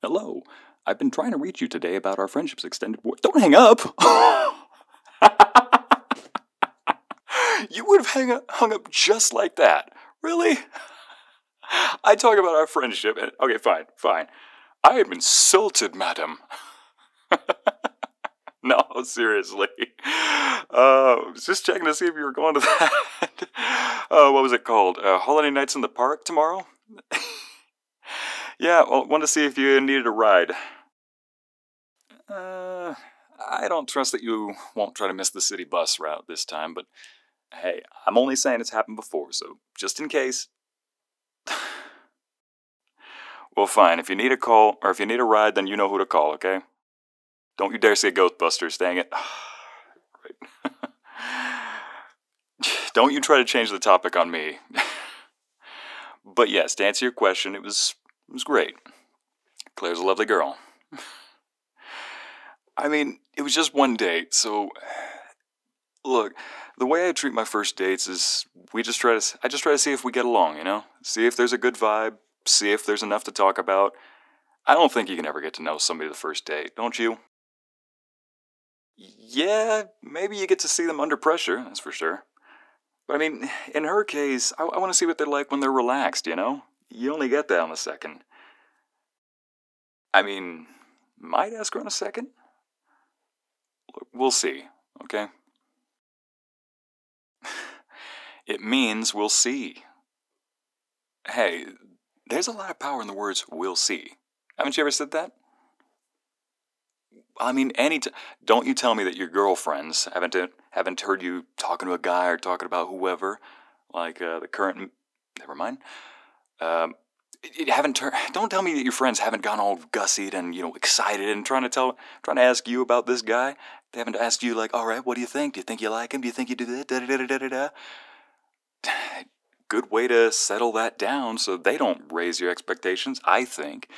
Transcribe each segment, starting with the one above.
Hello. I've been trying to reach you today about our friendship's extended war. Don't hang up! You would have hung up just like that. Really? I talk about our friendship and... Okay, fine. I am insulted, madam. No, seriously. Was just checking to see if you were going to that. What was it called? Holiday Nights in the Park tomorrow? Yeah, well, wanted to see if you needed a ride. I don't trust that you won't try to miss the city bus route this time, but hey, I'm only saying it's happened before, so just in case. Well, fine. If you need a call, or if you need a ride, then you know who to call, okay? Don't you dare say Ghostbusters, dang it. Right. Don't you try to change the topic on me. But yes, to answer your question, it was great. Claire's a lovely girl. I mean, it was just one date, so... Look, the way I treat my first dates is I just try to see if we get along, you know? See if there's a good vibe, see if there's enough to talk about. I don't think you can ever get to know somebody the first date, don't you? Yeah, maybe you get to see them under pressure, that's for sure. But I mean, in her case, I want to see what they're like when they're relaxed, you know? You only get that on the second. I mean, might ask her on a second? Look, we'll see, okay? It means we'll see. Hey, there's a lot of power in the words we'll see. Haven't you ever said that? I mean, don't you tell me that your girlfriends haven't heard you talking to a guy or talking about whoever, like the current... Never mind. Don't tell me that your friends haven't gone all gussied and, excited and trying to ask you about this guy. They haven't asked you, like, all right, what do you think? Do you think you like him? Do you think you do that? Da-da-da-da-da-da. Good way to settle that down so they don't raise your expectations, I think.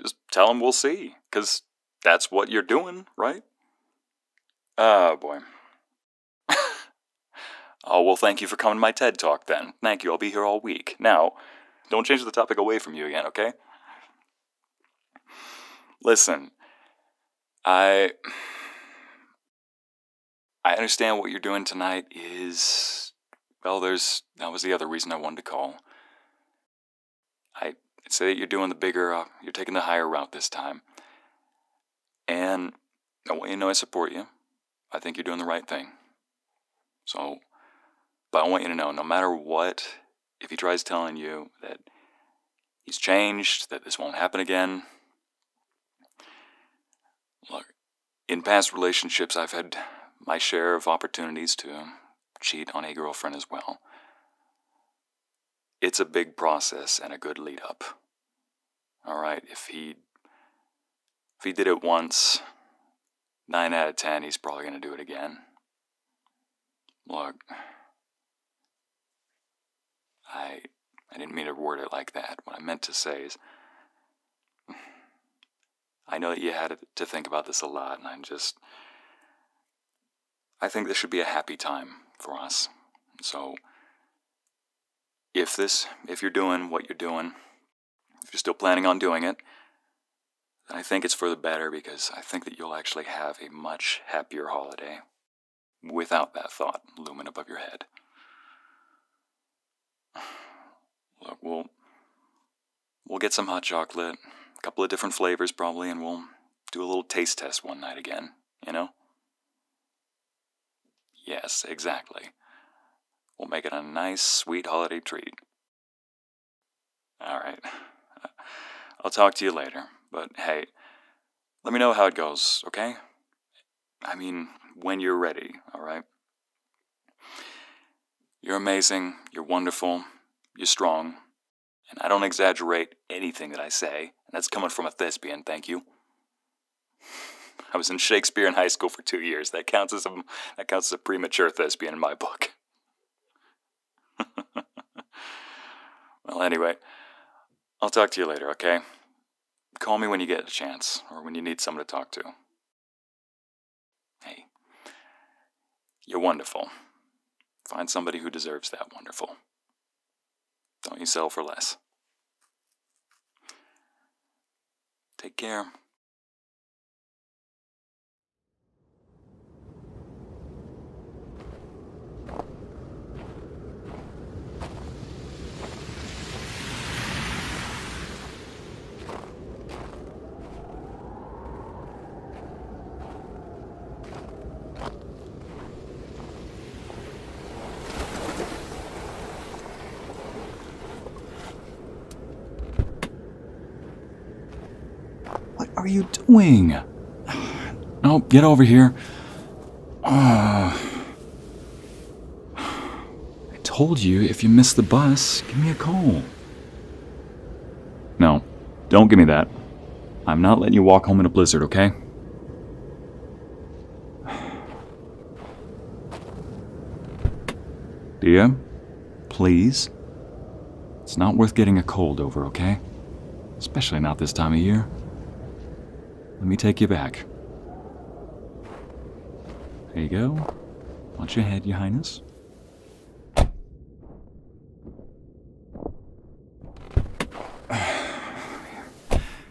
Just tell them we'll see, because that's what you're doing, right? Oh, boy. Oh, well, thank you for coming to my TED Talk, then. Thank you, I'll be here all week. Now, don't change the topic away from you again, okay? Listen, I understand what you're doing tonight is... Well, that was the other reason I wanted to call. I'd say that you're doing you're taking the higher route this time. And I want you to know I support you. I think you're doing the right thing. But I want you to know, no matter what, if he tries telling you that he's changed, that this won't happen again, look, in past relationships, I've had my share of opportunities to cheat on a girlfriend as well. It's a big process and a good lead up. Alright, if he did it once, 9 out of 10, he's probably going to do it again. Look, I didn't mean to word it like that. What I meant to say is, I know that you had to think about this a lot, and I think this should be a happy time for us. So, if you're doing what you're doing, if you're still planning on doing it, then I think it's for the better, because I think that you'll actually have a much happier holiday without that thought looming above your head. Look, we'll get some hot chocolate, a couple of different flavors probably, and we'll do a little taste test one night again, you know? Yes, exactly. We'll make it a nice, sweet holiday treat. Alright. I'll talk to you later, but hey, let me know how it goes, okay? I mean, when you're ready, alright? You're amazing, you're wonderful, you're strong, and I don't exaggerate anything that I say, and that's coming from a thespian, thank you. I was in Shakespeare in high school for 2 years. That counts as a premature thespian in my book. Well, anyway, I'll talk to you later, okay? Call me when you get a chance, or when you need someone to talk to. Hey, you're wonderful. Find somebody who deserves that wonderful. Don't you settle for less. Take care. What are you doing? No, get over here. I told you if you miss the bus, give me a call. No, don't give me that. I'm not letting you walk home in a blizzard, okay? Dia, please. It's not worth getting a cold over, okay? Especially not this time of year. Let me take you back. There you go. Watch your head, Your Highness.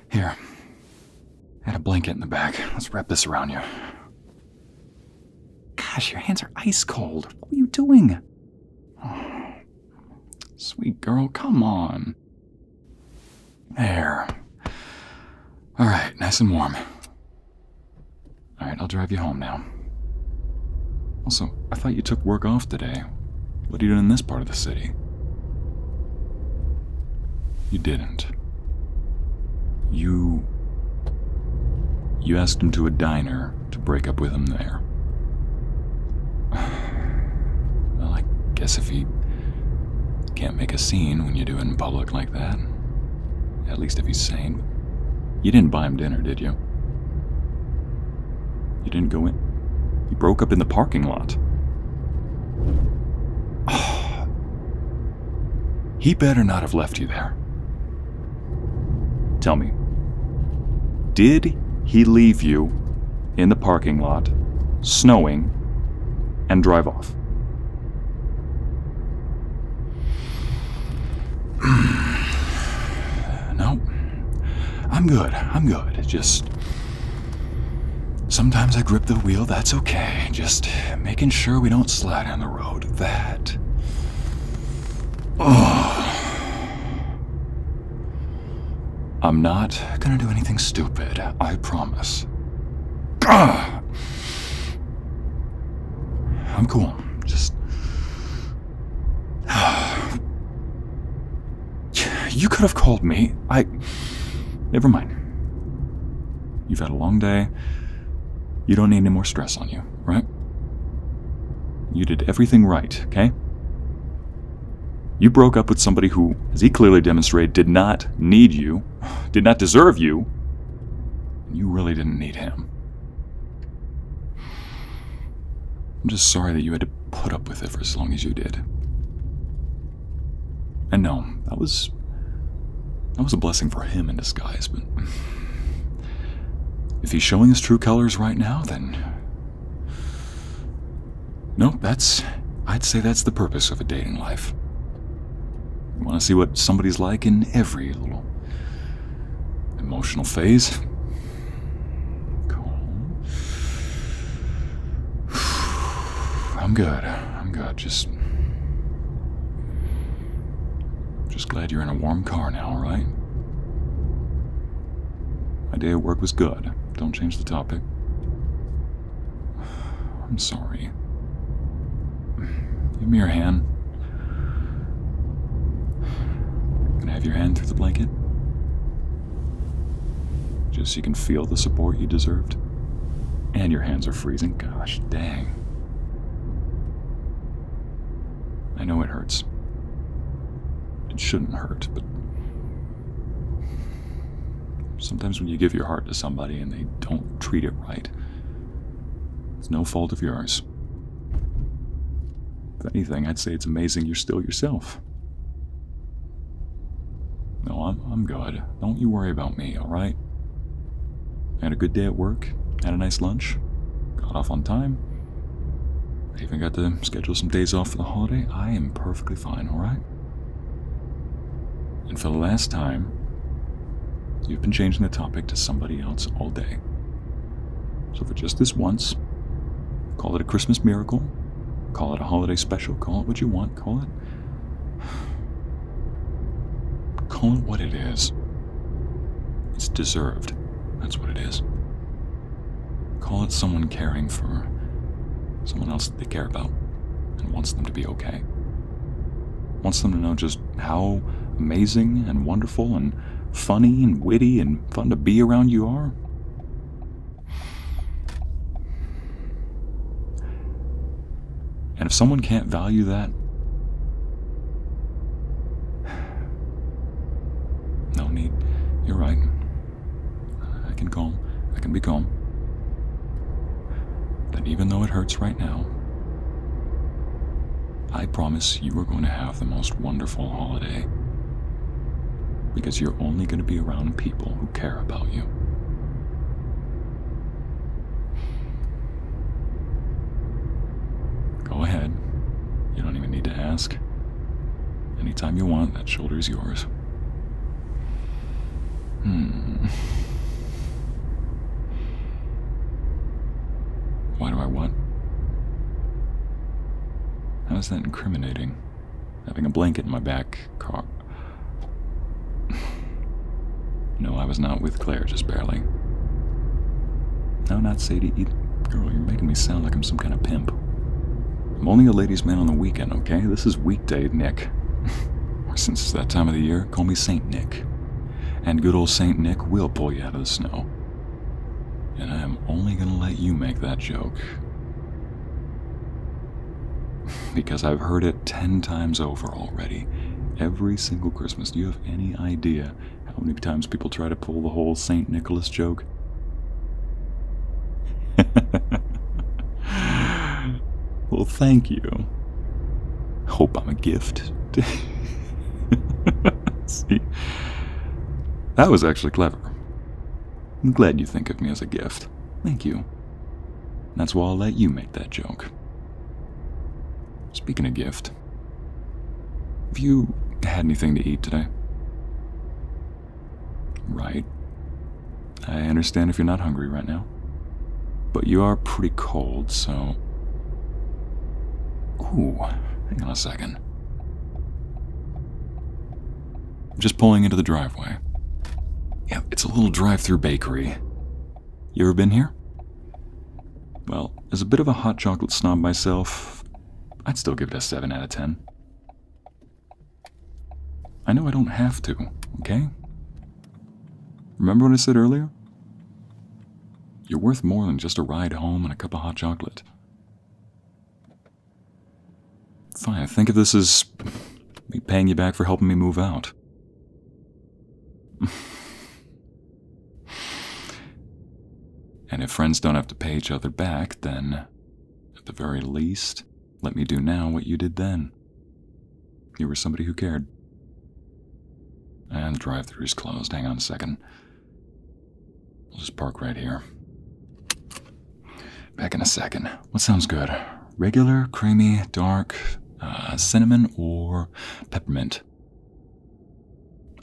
Here. Add a blanket in the back. Let's wrap this around you. Gosh, your hands are ice cold. What are you doing? Oh, sweet girl, come on. There. Alright, nice and warm. Alright, I'll drive you home now. Also, I thought you took work off today. What are you doing in this part of the city? You didn't. You asked him to a diner to break up with him there. Well, I guess if he can't make a scene when you do it in public like that, at least if he's sane. You didn't buy him dinner, did you? You didn't go in? You broke up in the parking lot. Oh, he better not have left you there. Tell me, did he leave you in the parking lot, snowing, and drive off? No. I'm good. Just sometimes I grip the wheel, that's okay. Just making sure we don't slide on the road. That. I'm not gonna do anything stupid, I promise. I'm cool. Just. You could have called me. Never mind. You've had a long day. You don't need any more stress on you, right? You did everything right, okay? You broke up with somebody who, as he clearly demonstrated, did not need you, did not deserve you, and you really didn't need him. I'm just sorry that you had to put up with it for as long as you did. And no, that was a blessing for him in disguise, but if he's showing his true colors right now, then no, I'd say that's the purpose of a dating life. You want to see what somebody's like in every little emotional phase? Cool. I'm good. Just glad you're in a warm car now, all right? My day at work was good. Don't change the topic. I'm sorry. Give me your hand. Can I have your hand through the blanket? Just so you can feel the support you deserved. And your hands are freezing. Gosh dang. I know it hurts. It shouldn't hurt, but sometimes when you give your heart to somebody and they don't treat it right, it's no fault of yours. If anything, I'd say it's amazing you're still yourself. No, I'm good. Don't you worry about me, all right? Had a good day at work, had a nice lunch, got off on time. I even got to schedule some days off for the holiday. I am perfectly fine, all right? And for the last time, You've been changing the topic to somebody else all day. So for just this once, call it a Christmas miracle, call it a holiday special, call it what you want, call it what it is. It's deserved. That's what it is. Call it someone caring for someone else that they care about and wants them to be okay. Wants them to know just how amazing and wonderful and funny and witty and fun to be around you are. And if someone can't value that, no need. You're right. I can be calm. That even though it hurts right now, I promise you are going to have the most wonderful holiday. Because you're only going to be around people who care about you. Go ahead. You don't even need to ask. Anytime you want, that shoulder is yours. Why do I what? How is that incriminating? Having a blanket in my back car. No, I was not with Claire, just barely. No, not Sadie either. Girl, you're making me sound like I'm some kind of pimp. I'm only a ladies' man on the weekend, okay? This is weekday Nick. Or since it's that time of the year, call me Saint Nick. And good old Saint Nick will pull you out of the snow. And I am only gonna let you make that joke. Because I've heard it 10 times over already. Every single Christmas. Do you have any idea how many times people try to pull the whole St. Nicholas joke? Well, thank you. Hope I'm a gift. See? That was actually clever. I'm glad you think of me as a gift. Thank you. That's why I'll let you make that joke. Speaking of gift, have you had anything to eat today? Right. I understand if you're not hungry right now. But you are pretty cold, so... Ooh, hang on a second. I'm just pulling into the driveway. Yeah, it's a little drive-through bakery. You ever been here? Well, as a bit of a hot chocolate snob myself, I'd still give it a 7 out of 10. I know I don't have to, okay? Remember what I said earlier? You're worth more than just a ride home and a cup of hot chocolate. Fine, think of this as me paying you back for helping me move out. And if friends don't have to pay each other back, then, at the very least, let me do now what you did then. You were somebody who cared. And the drive-thru is closed. Hang on a second. We'll just park right here. Back in a second. What sounds good? Regular, creamy, dark, cinnamon, or peppermint?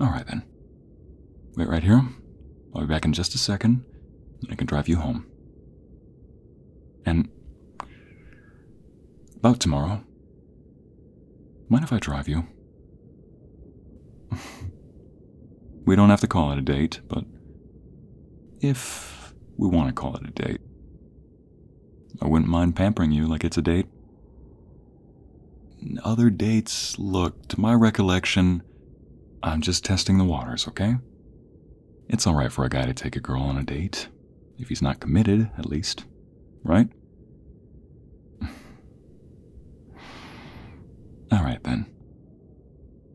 Alright then. Wait right here. I'll be back in just a second, and I can drive you home. And about tomorrow, mind if I drive you? We don't have to call it a date, but if we want to call it a date, I wouldn't mind pampering you like it's a date. Other dates, look, to my recollection, I'm just testing the waters, okay? It's alright for a guy to take a girl on a date, if he's not committed, at least, right? Alright then.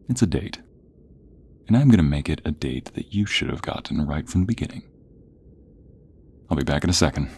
It's a date. And I'm gonna make it a date that you should have gotten right from the beginning. I'll be back in a second.